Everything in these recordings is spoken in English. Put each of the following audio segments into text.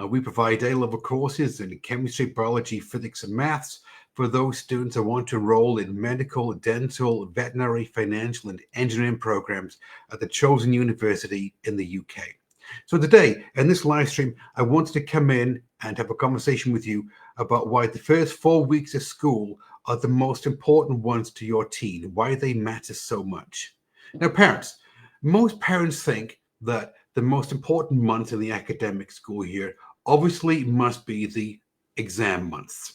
We provide A-level courses in chemistry, biology, physics, and maths for those students who want to enroll in medical, dental, veterinary, financial, and engineering programs at the chosen university in the UK. So today, in this live stream, I wanted to come in and have a conversation with you about why the first 4 weeks of school are the most important ones to your teen, why they matter so much. Now, parents, most parents think that the most important month in the academic school year obviously must be the exam months,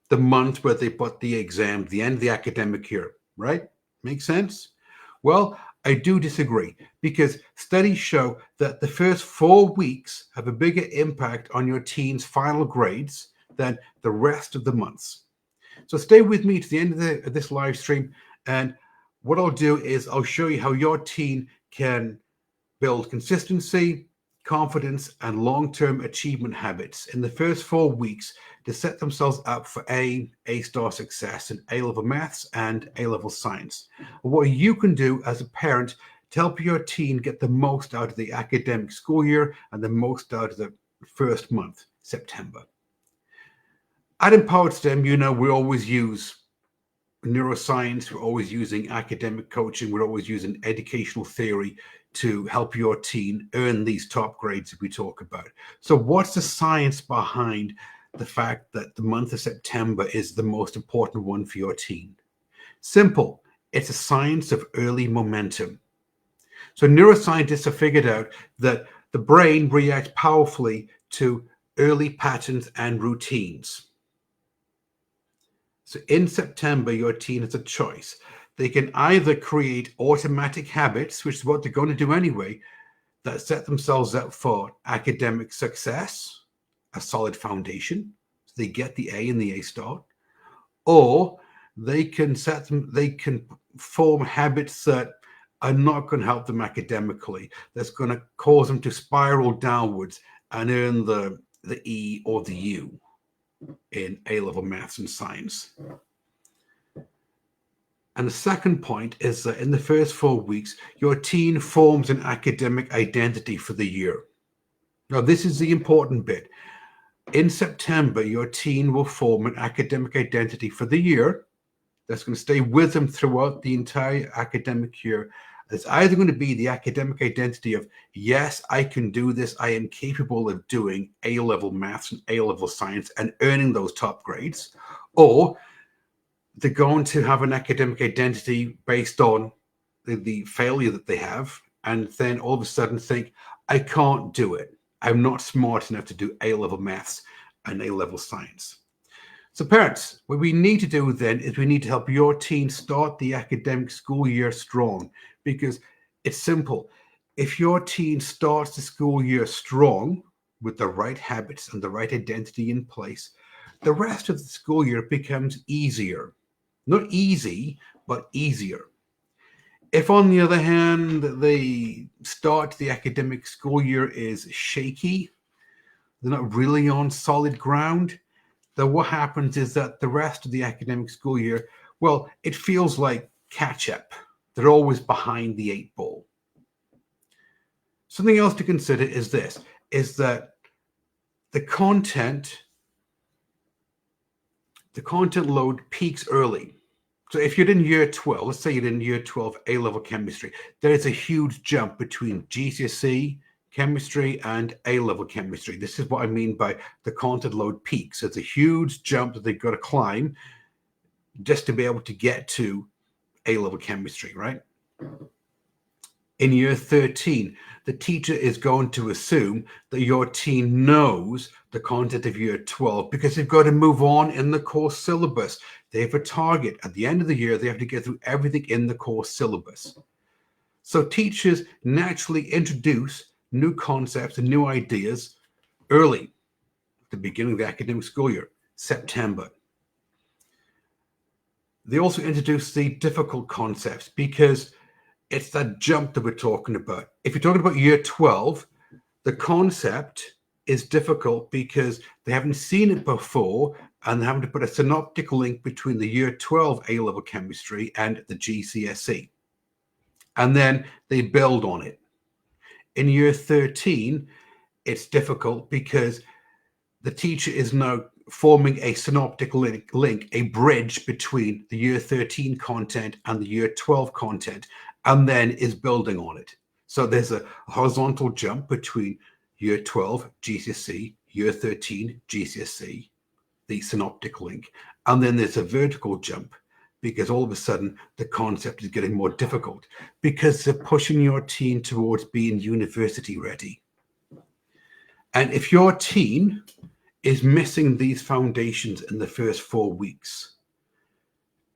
the month where they put the exam, the end of the academic year, right? Makes sense? Well, I do disagree because studies show that the first 4 weeks have a bigger impact on your teen's final grades than the rest of the months. So stay with me to the end of this live stream, and what I'll do is I'll show you how your teen can build consistency, confidence, and long-term achievement habits in the first 4 weeks to set themselves up for A-star success in A-level maths and A-level science. What you can do as a parent to help your teen get the most out of the academic school year and the most out of the first month, September. At Empowered STEM, we always use neuroscience, we're always using academic coaching, we're always using educational theory to help your teen earn these top grades that we talk about. So what's the science behind the fact that the month of September is the most important one for your teen? Simple. It's a science of early momentum. So neuroscientists have figured out that the brain reacts powerfully to early patterns and routines. So in September, your teen has a choice. They can either create automatic habits, which is what they're going to do anyway, that set themselves up for academic success, a solid foundation, so they get the A and the A star, or they can form habits that are not going to help them academically, that's going to cause them to spiral downwards and earn the E or the U in A-level maths and science. And the second point is that in the first 4 weeks, your teen forms an academic identity for the year. Now, this is the important bit. In September, your teen will form an academic identity for the year that's going to stay with them throughout the entire academic year. It's either going to be the academic identity of, yes, I can do this, I am capable of doing A-level maths and A-level science and earning those top grades, or they're going to have an academic identity based on the failure that they have, and then all of a sudden think, I can't do it. I'm not smart enough to do A-level maths and A-level science. So parents, what we need to do then is we need to help your teen start the academic school year strong, because it's simple. If your teen starts the school year strong with the right habits and the right identity in place, the rest of the school year becomes easier. Not easy, but easier. If, on the other hand, the start to the academic school year is shaky, they're not really on solid ground, then what happens is that the rest of the academic school year, well, it feels like catch up. They're always behind the 8 ball. Something else to consider is this, is that the content load peaks early. So if you're in year 12, let's say you're in year 12 A-level chemistry, there is a huge jump between GCSE chemistry and A-level chemistry. This is what I mean by the content load peaks. It's a huge jump that they've got to climb just to be able to get to A-level chemistry, right? In year 13, the teacher is going to assume that your teen knows the content of year 12 because they've got to move on in the course syllabus. They have a target. At the end of the year, they have to get through everything in the course syllabus. So teachers naturally introduce new concepts and new ideas early, at the beginning of the academic school year, September. They also introduce the difficult concepts because it's that jump that we're talking about. If you're talking about year 12, the concept is difficult because they haven't seen it before and they're having to put a synoptic link between the year 12 A-level chemistry and the GCSE. And then they build on it. In year 13, it's difficult because the teacher is now forming a synoptic link, a bridge between the year 13 content and the year 12 content, and then is building on it. So there's a horizontal jump between year 12 GCSE, year 13 GCSE, the synoptic link, and then there's a vertical jump because all of a sudden the concept is getting more difficult because they're pushing your teen towards being university ready. And if your teen is missing these foundations in the first 4 weeks,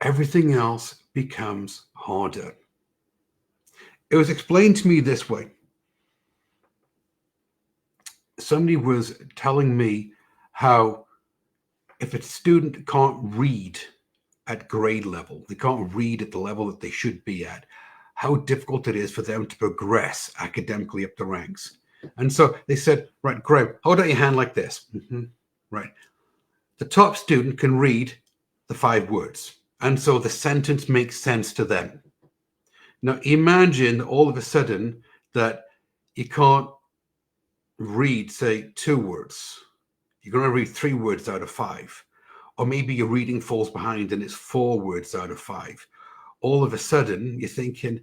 everything else becomes harder. It was explained to me this way. Somebody was telling me how if a student can't read at grade level, they can't read at the level that they should be at, how difficult it is for them to progress academically up the ranks. And so they said, right, Graham, hold out your hand like this. Right. The top student can read the 5 words. And so the sentence makes sense to them. Now imagine all of a sudden that you can't read, say, 2 words. You're going to read 3 words out of 5. Or maybe your reading falls behind and it's 4 words out of 5. All of a sudden, you're thinking,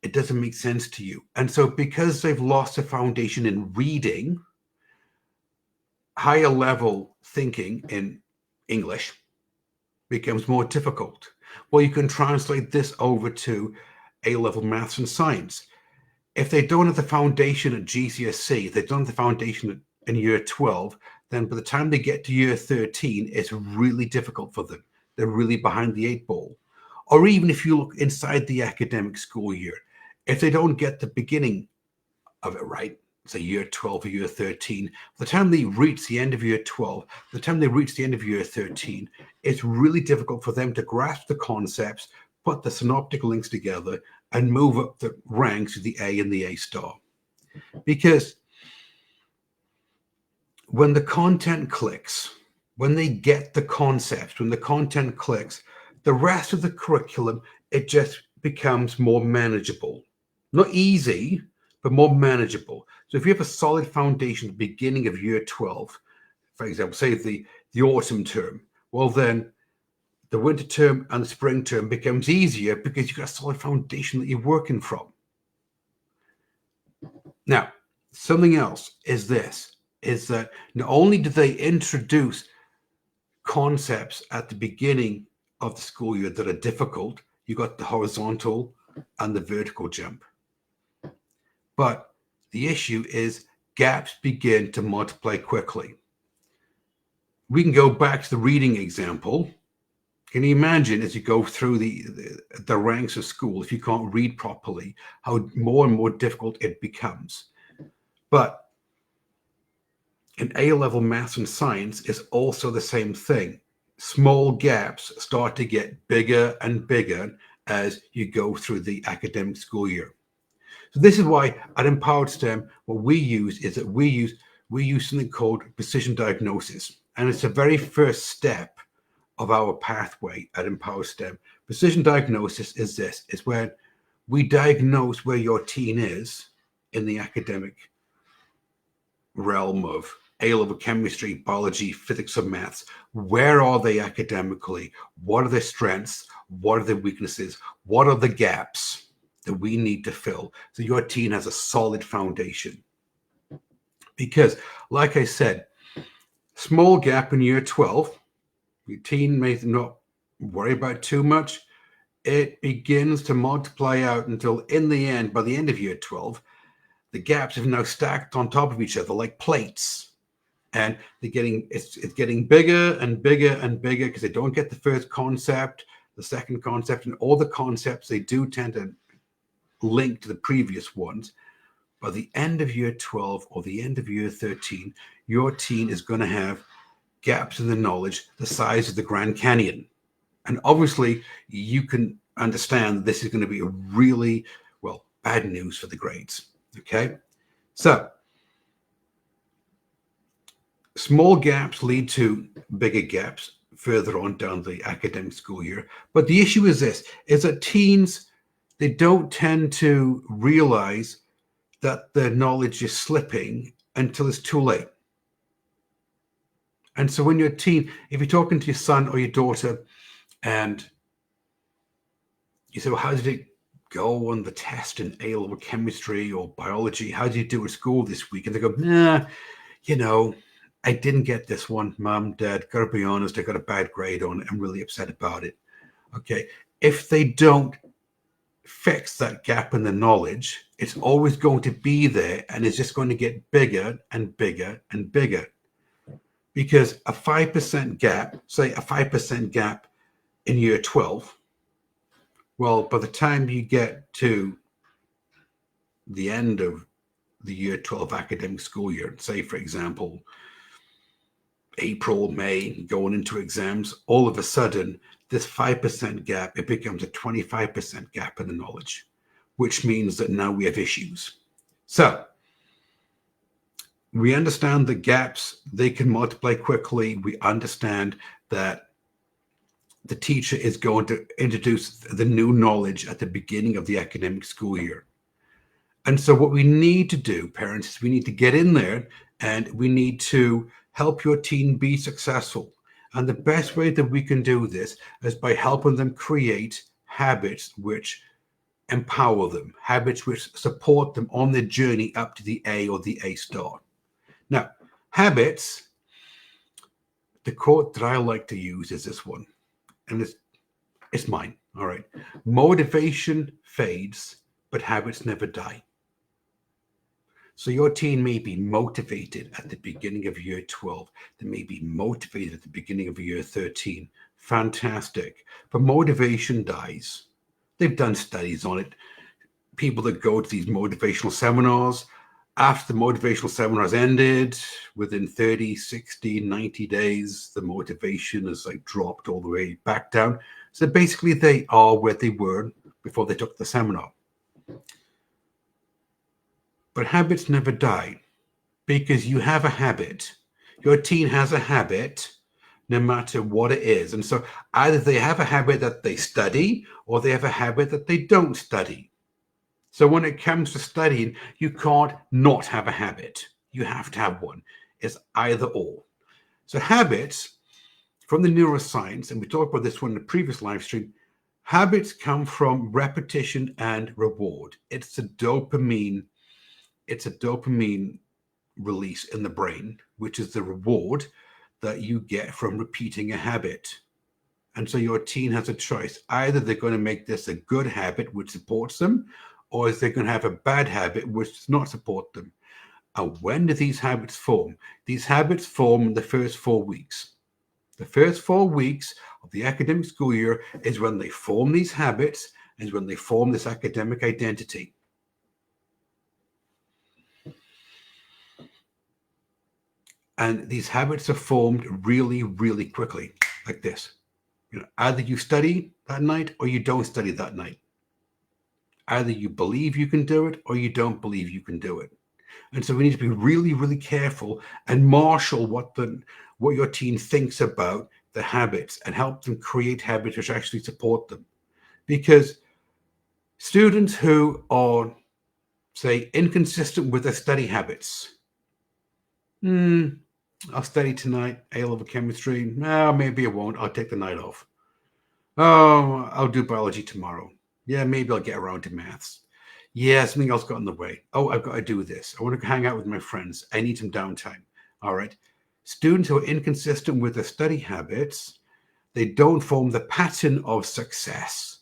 it doesn't make sense to you. And so because they've lost a foundation in reading, higher level thinking in English becomes more difficult. Well, you can translate this over to A-level maths and science. If they don't have the foundation at GCSE, if they don't have the foundation in year 12, then by the time they get to year 13, it's really difficult for them. They're really behind the 8 ball. Or even if you look inside the academic school year, if they don't get the beginning of it right, say year 12 or year 13, by the time they reach the end of year 12, by the time they reach the end of year 13, it's really difficult for them to grasp the concepts, put the synoptic links together, and move up the ranks to the A and the A star. Because when the content clicks, when they get the concept, when the content clicks, the rest of the curriculum, it just becomes more manageable. Not easy, but more manageable. So if you have a solid foundation at the beginning of year 12, for example, say the autumn term, well then the winter term and the spring term becomes easier because you've got a solid foundation that you're working from. Now, something else is this, is that not only do they introduce concepts at the beginning of the school year that are difficult, you got the horizontal and the vertical jump. But the issue is gaps begin to multiply quickly. We can go back to the reading example. Can you imagine as you go through the ranks of school, if you can't read properly, how more and more difficult it becomes? But in A-level maths and science is also the same thing. Small gaps start to get bigger and bigger as you go through the academic school year. So this is why at Empowered STEM, what we use is that we use something called precision diagnosis. And it's the very first step of our pathway at Empowered STEM. Precision diagnosis is this, is where we diagnose where your teen is in the academic realm of A-level chemistry, biology, physics, and maths. Where are they academically? What are their strengths? What are their weaknesses? What are the gaps that we need to fill so your teen has a solid foundation? Because, like I said, small gap in year 12, your teen may not worry about too much. It begins to multiply out until in the end, by the end of year 12, the gaps have now stacked on top of each other like plates. And it's getting bigger and bigger and bigger because they don't get the first concept, the second concept, and all the concepts they do tend to link to the previous ones. By the end of year 12 or the end of year 13, your teen is going to have gaps in the knowledge the size of the Grand Canyon. And obviously, you can understand this is going to be a really, well, bad news for the grades. Okay? So, small gaps lead to bigger gaps further on down the academic school year. But the issue is this, is that teens, they don't tend to realize that their knowledge is slipping until it's too late. And so when you're a teen, if you're talking to your son or your daughter and you say, well, how did it go on the test in A-level chemistry or biology? How did you do at school this week? And they go, nah, I didn't get this one, Mom, Dad, gotta be honest, I got a bad grade on it. I'm really upset about it. Okay. If they don't fix that gap in the knowledge, it's always going to be there and it's just going to get bigger and bigger and bigger. Because a 5% gap, say a 5% gap in year 12, well, by the time you get to the end of the year 12 academic school year, say, for example, April, May, going into exams, all of a sudden, this 5% gap, it becomes a 25% gap in the knowledge, which means that now we have issues. So we understand the gaps, they can multiply quickly. We understand that the teacher is going to introduce the new knowledge at the beginning of the academic school year. And so what we need to do, parents, is we need to get in there and we need to help your teen be successful. And the best way that we can do this is by helping them create habits which empower them, habits which support them on their journey up to the A or the A star. Now, habits, the quote that I like to use is this one, and it's mine. All right. Motivation fades, but habits never die. So your teen may be motivated at the beginning of year 12. They may be motivated at the beginning of year 13. Fantastic. But motivation dies. They've done studies on it. People that go to these motivational seminars, after the motivational seminars ended, within 30, 60, 90 days, the motivation is like dropped all the way back down. So basically they are where they were before they took the seminar. But habits never die because you have a habit. Your teen has a habit no matter what it is. And so either they have a habit that they study or they have a habit that they don't study. So when it comes to studying, you can't not have a habit. You have to have one. It's either or. So habits, from the neuroscience, and we talked about this one in the previous live stream, habits come from repetition and reward. It's a dopamine release in the brain, which is the reward that you get from repeating a habit. And so your teen has a choice. Either they're going to make this a good habit, which supports them, or is they going to have a bad habit, which does not support them. And when do these habits form? These habits form in the first 4 weeks. The first 4 weeks of the academic school year is when they form these habits, is when they form this academic identity. And these habits are formed really, really quickly, like this. Either you study that night or you don't study that night. Either you believe you can do it or you don't believe you can do it. And so we need to be really, really careful and marshal what your teen thinks about the habits and help them create habits which actually support them. Because students who are, say, inconsistent with their study habits, I'll study tonight, A-level chemistry. No, maybe I won't. I'll take the night off. Oh, I'll do biology tomorrow. Yeah, maybe I'll get around to maths. Yeah, something else got in the way. Oh, I've got to do this. I want to hang out with my friends. I need some downtime. All right. Students who are inconsistent with their study habits, they don't form the pattern of success.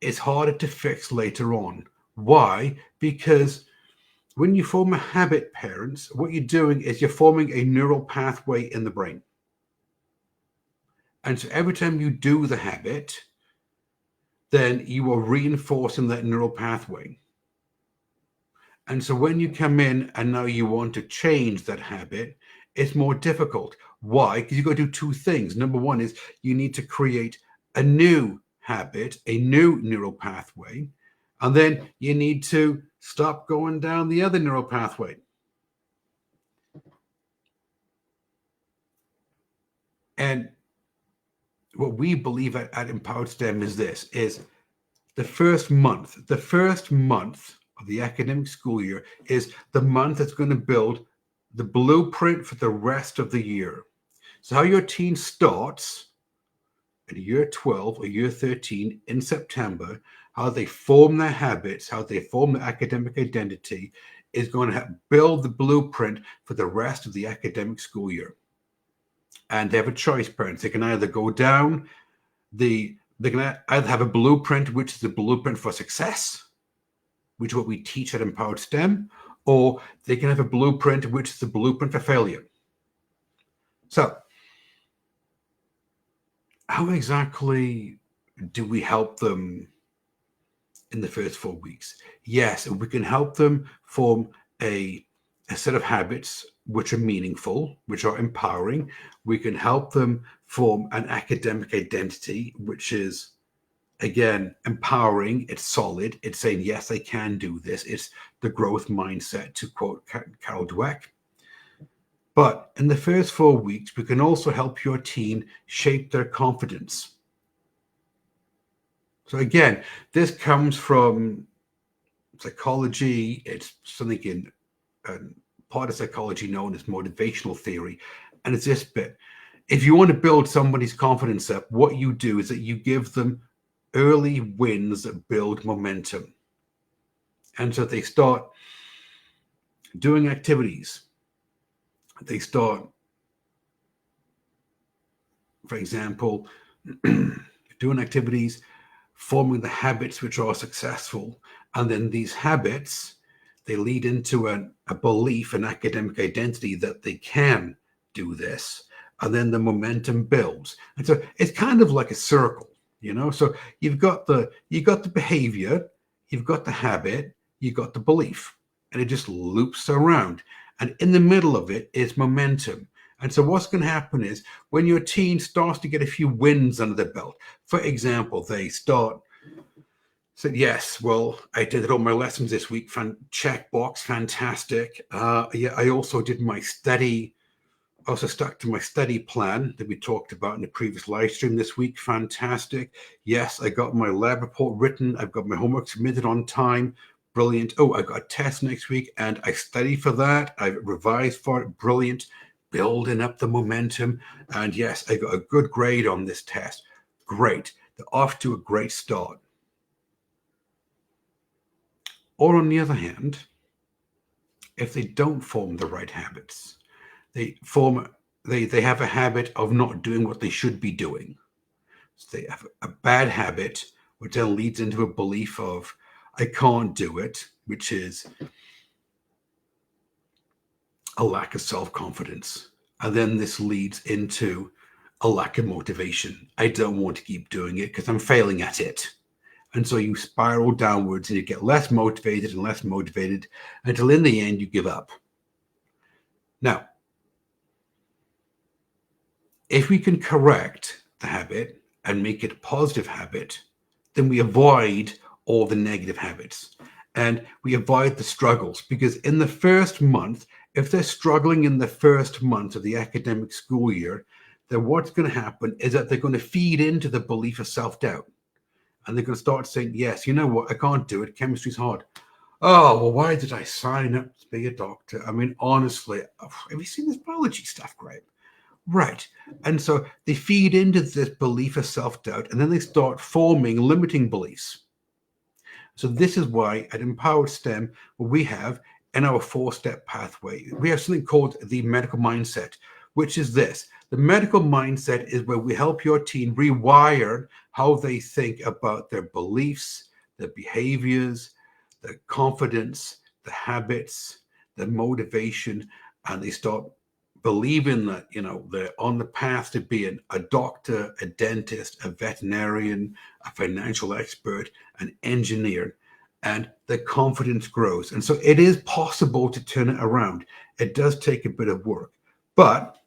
It's harder to fix later on. Why? Because when you form a habit, parents, what you're doing is you're forming a neural pathway in the brain. And so every time you do the habit, then you are reinforcing that neural pathway. And so when you come in and now you want to change that habit, it's more difficult. Why? Because you've got to do two things. Number one is you need to create a new habit, a new neural pathway, and then you need to stop going down the other neural pathway. And what we believe at Empowered STEM is this, is the first month of the academic school year is the month that's going to build the blueprint for the rest of the year. So how your teen starts in year 12 or year 13 in September, how they form their habits, how they form their academic identity is going to build the blueprint for the rest of the academic school year. And they have a choice, parents. They can either go down they can either have a blueprint, which is the blueprint for success, which is what we teach at Empowered STEM, or they can have a blueprint, which is the blueprint for failure. So, how exactly do we help them in the first 4 weeks? Yes, we can help them form a set of habits which are meaningful, which are empowering. We can help them form an academic identity, which is, again, empowering. It's solid. It's saying, yes, I can do this. It's the growth mindset, to quote Carol Dweck. But in the first 4 weeks, we can also help your teen shape their confidence. So again, this comes from psychology. It's something in part of psychology known as motivational theory. And it's this bit. If you want to build somebody's confidence up, what you do is that you give them early wins that build momentum. And so they start doing activities. They start, for example, doing activities, forming the habits which are successful. And then these habits, they lead into a belief, an academic identity that they can do this. And then the momentum builds. And so it's kind of like a circle, you know? So you've got the behavior, you've got the habit, you've got the belief, and it just loops around. And in the middle of it is momentum. And so what's going to happen is when your teen starts to get a few wins under their belt, for example, they said, yes, well, I did all my lessons this week. Check box, fantastic. Yeah, I also did my study. Also stuck to my study plan that we talked about in the previous live stream this week. Fantastic. Yes, I got my lab report written. I've got my homework submitted on time. Brilliant. Oh, I got a test next week and I studied for that. I revised for it. Brilliant. Building up the momentum. And yes, I got a good grade on this test. Great. They're off to a great start. Or on the other hand, if they don't form the right habits, they have a habit of not doing what they should be doing. So they have a bad habit, which then leads into a belief of, I can't do it, which is a lack of self-confidence. And then this leads into a lack of motivation. I don't want to keep doing it because I'm failing at it. And so you spiral downwards and you get less motivated until in the end you give up. Now, if we can correct the habit and make it a positive habit, then we avoid all the negative habits and we avoid the struggles, because in the first month, if they're struggling in the first month of the academic school year, then what's going to happen is that they're going to feed into the belief of self-doubt. And they're going to start saying, yes, you know what? I can't do it. Chemistry's hard. Oh, well, why did I sign up to be a doctor? I mean, honestly, have you seen this biology stuff, Graham? Right. And so they feed into this belief of self-doubt, and then they start forming limiting beliefs. So this is why at Empowered STEM, we have in our 4-step pathway, we have something called the medical mindset, which is this. The medical mindset is where we help your teen rewire how they think about their beliefs, their behaviors, their confidence, the habits, their motivation, and they start believing that, you know, they're on the path to being a doctor, a dentist, a veterinarian, a financial expert, an engineer, and the confidence grows. And so it is possible to turn it around. It does take a bit of work, but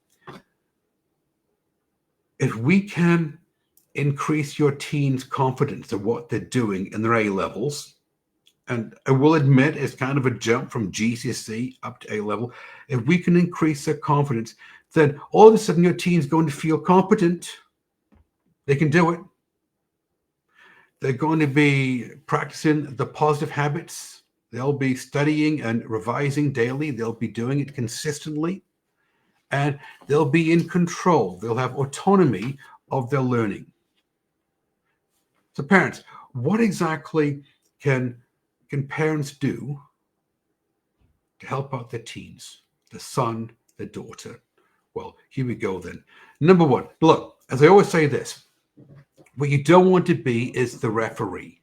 if we can increase your teen's confidence of what they're doing in their A levels, and I will admit it's kind of a jump from GCSE up to A level. If we can increase their confidence, then all of a sudden your teen's going to feel competent. They can do it. They're going to be practicing the positive habits. They'll be studying and revising daily. They'll be doing it consistently, and they'll be in control. They'll have autonomy of their learning. So parents, what exactly can parents do to help out their teens, the son, the daughter? Well, here we go then. Number one, look, as I always say this, what you don't want to be is the referee.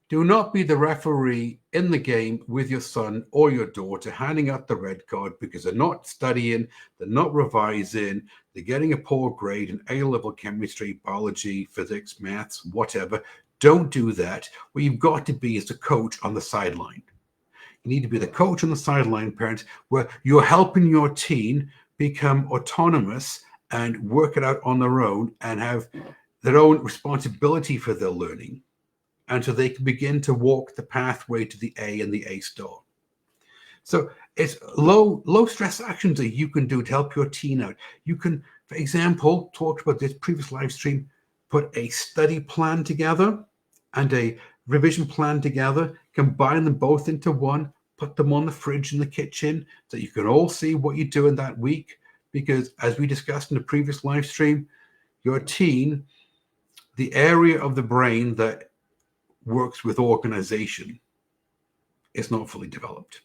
Do not be the referee in the game with your son or your daughter handing out the red card because they're not studying, they're not revising, they're getting a poor grade in A-level chemistry, biology, physics, maths, whatever. Don't do that. What you've got to be is the coach on the sideline. You need to be the coach on the sideline, parents, where you're helping your teen become autonomous and work it out on their own and have their own responsibility for their learning. And so they can begin to walk the pathway to the A and the A star. So it's low stress actions that you can do to help your teen out. You can, for example, talked about this previous live stream, put a study plan together and a revision plan together, combine them both into one, put them on the fridge in the kitchen so you can all see what you're doing that week. Because as we discussed in the previous live stream, your teen, the area of the brain that works with organization is not fully developed,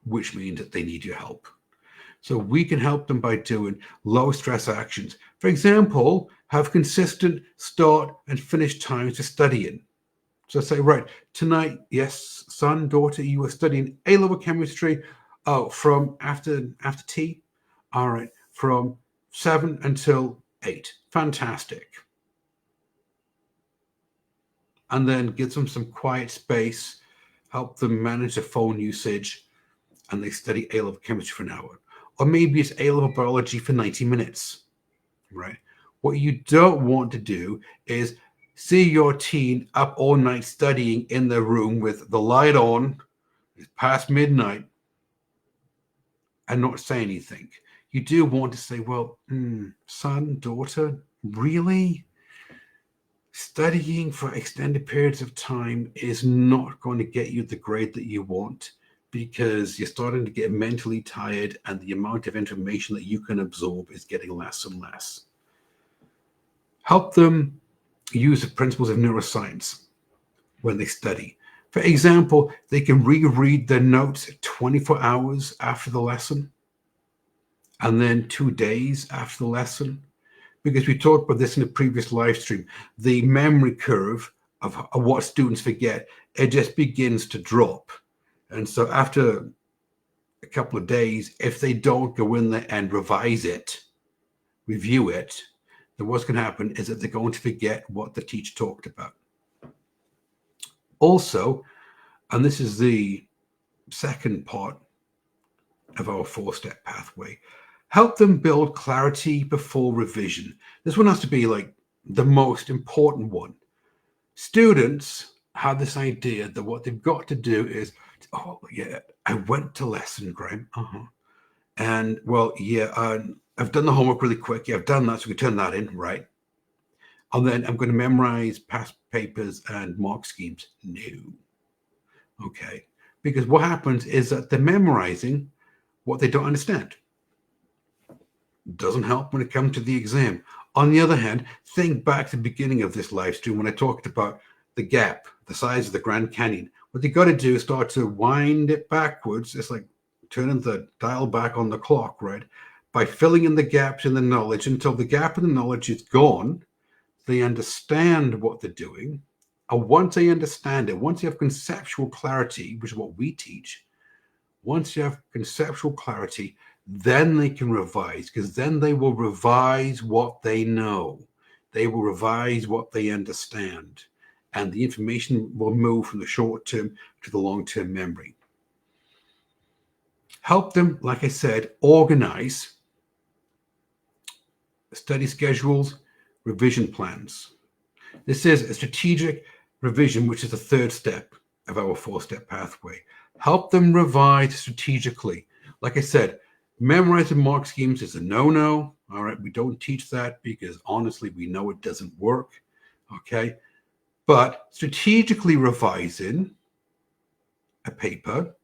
which means that they need your help. So we can help them by doing low stress actions. For example, have consistent start and finish times to studying. So say, right, tonight, yes, son, daughter, you are studying A-level chemistry. Oh, from after tea. All right, from 7 until 8. Fantastic. And then give them some quiet space, help them manage their phone usage, and they study A-level chemistry for an hour. Or maybe it's A-level biology for 90 minutes, right? What you don't want to do is see your teen up all night studying in their room with the light on, it's past midnight, and not say anything. You do want to say, well, son, daughter, really? Studying for extended periods of time is not going to get you the grade that you want because you're starting to get mentally tired and the amount of information that you can absorb is getting less and less. Help them use the principles of neuroscience when they study. For example, they can reread their notes 24 hours after the lesson and then 2 days after the lesson. Because we talked about this in the previous live stream, the memory curve of what students forget, it just begins to drop. And so after a couple of days, if they don't go in there and revise it, review it, then what's going to happen is that they're going to forget what the teacher talked about. Also, and this is the second part of our 4-step pathway, help them build clarity before revision. This one has to be like the most important one. Students have this idea that what they've got to do is, oh, yeah, I went to lesson, Graham. And, well, yeah, I've done the homework really quick. Yeah, I've done that, so we turn that in, right? And then I'm going to memorize past papers and mark schemes. No. Okay. Because what happens is that they're memorizing what they don't understand. Doesn't help when it comes to the exam. On the other hand, think back to the beginning of this live stream when I talked about the gap, the size of the Grand Canyon. What you got to do is start to wind it backwards. It's like turning the dial back on the clock, right? By filling in the gaps in the knowledge until the gap in the knowledge is gone. They understand what they're doing. And once they understand it, once you have conceptual clarity, which is what we teach, once you have conceptual clarity, then they can revise, because then they will revise what they know. They will revise what they understand. And the information will move from the short term to the long-term memory. Help them, like I said, organize study schedules, revision plans. This is a strategic revision, which is the 3rd step of our 4-step pathway. Help them revise strategically. Like I said, memorizing mark schemes is a no-no. All right, we don't teach that because honestly, we know it doesn't work. Okay, but strategically revising a paper,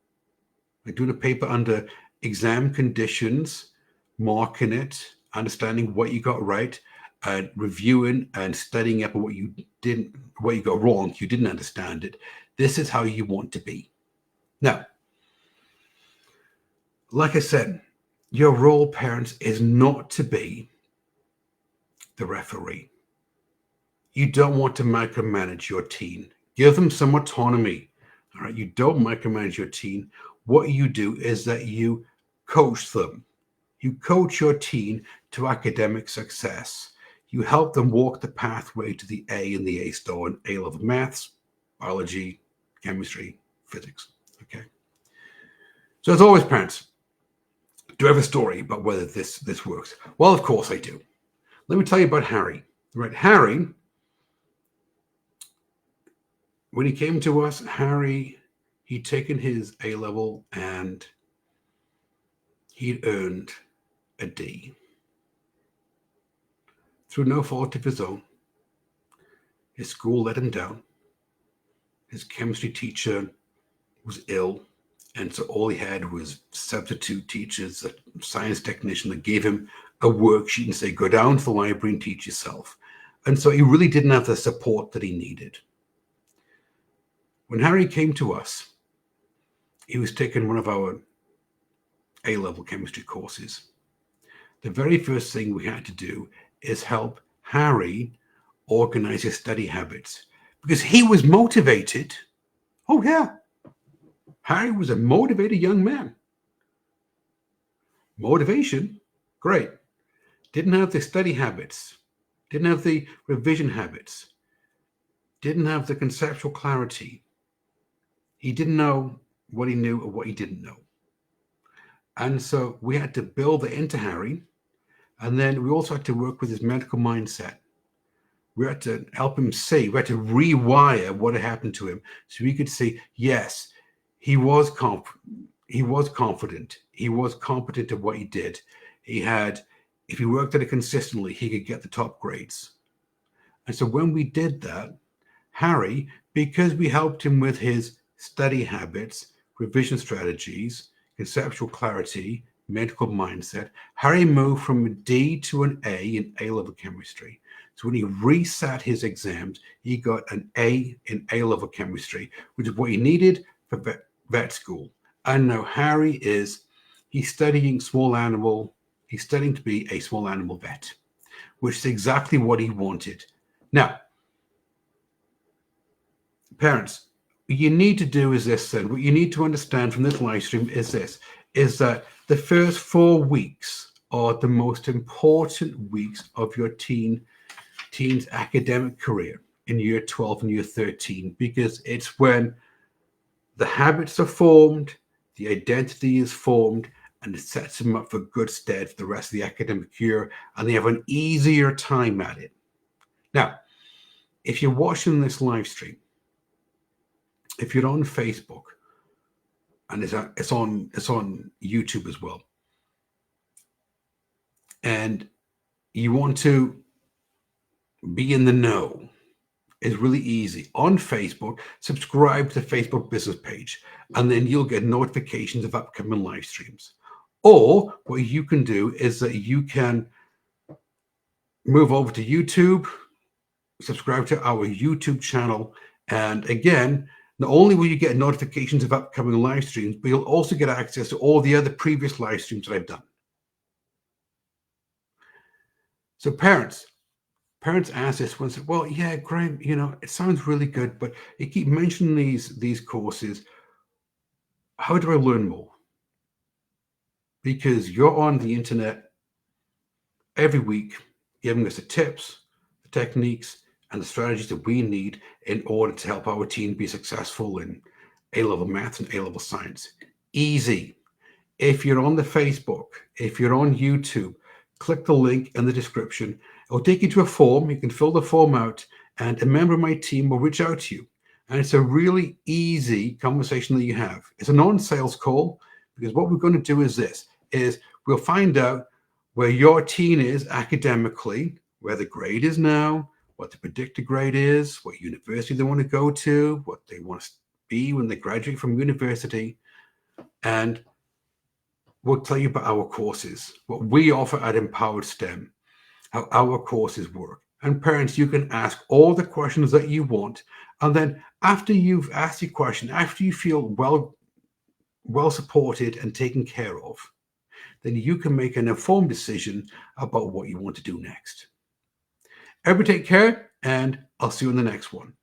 like doing a paper under exam conditions, marking it, understanding what you got right, and reviewing and studying up on what you got wrong, you didn't understand it. This is how you want to be. Now, like I said, your role, parents, is not to be the referee. You don't want to micromanage your teen. Give them some autonomy. All right. You don't micromanage your teen. What you do is that you coach them. You coach your teen to academic success. You help them walk the pathway to the A and the A star in A level maths, biology, chemistry, physics. Okay. So as always, parents, do I have a story about whether this works? Well, of course I do. Let me tell you about Harry. Right, Harry, when he came to us, he'd taken his A level and he'd earned a D. Through no fault of his own, his school let him down. His chemistry teacher was ill, and so all he had was substitute teachers, a science technician that gave him a worksheet and say, go down to the library and teach yourself. And so he really didn't have the support that he needed. When Harry came to us, he was taking one of our A-level chemistry courses. The very first thing we had to do is help Harry organize his study habits because he was motivated. Oh, yeah. Harry was a motivated young man. Motivation, great. Didn't have the study habits, didn't have the revision habits, didn't have the conceptual clarity. He didn't know what he knew or what he didn't know. And so we had to build it into Harry. And then we also had to work with his medical mindset. We had to help him see, we had to rewire what had happened to him so we could see, yes, he was confident. He was competent at what he did. If he worked at it consistently, he could get the top grades. And so when we did that, Harry, because we helped him with his study habits, revision strategies, conceptual clarity, medical mindset, Harry moved from a D to an A in A-level chemistry. So when he reset his exams, he got an A in A-level chemistry, which is what he needed for vet school. And now he's studying he's studying to be a small animal vet, which is exactly what he wanted. Now, parents, what you need to do is this, then. What you need to understand from this live stream is that the first 4 weeks are the most important weeks of your teen's academic career in year 12 and year 13, because it's when the habits are formed, the identity is formed, and it sets them up for good stead for the rest of the academic year, and they have an easier time at it. Now, if you're watching this live stream, if you're on Facebook, and it's on YouTube as well, and you want to be in the know, it's really easy. On Facebook, subscribe to the Facebook business page, and then you'll get notifications of upcoming live streams. Or what you can do is that you can move over to YouTube, subscribe to our YouTube channel, and again, not only will you get notifications of upcoming live streams, but you'll also get access to all the other previous live streams that I've done. So parents ask this one, say, well, yeah, Graham, it sounds really good, but you keep mentioning these courses. How do I learn more? Because you're on the internet every week giving us the tips, the techniques, and the strategies that we need in order to help our team be successful in A-level maths and A-level science. Easy. If you're on the Facebook, if you're on YouTube, click the link in the description. It'll take you to a form. You can fill the form out, and a member of my team will reach out to you. And it's a really easy conversation that you have. It's a non-sales call, because what we're going to do is we'll find out where your teen is academically, where the grade is now, what the predicted grade is, what university they want to go to, what they want to be when they graduate from university. And we'll tell you about our courses, what we offer at Empowered STEM, how our courses work. And parents, you can ask all the questions that you want. And then after you've asked your question, after you feel well supported and taken care of, then you can make an informed decision about what you want to do next. Everybody take care, and I'll see you in the next one.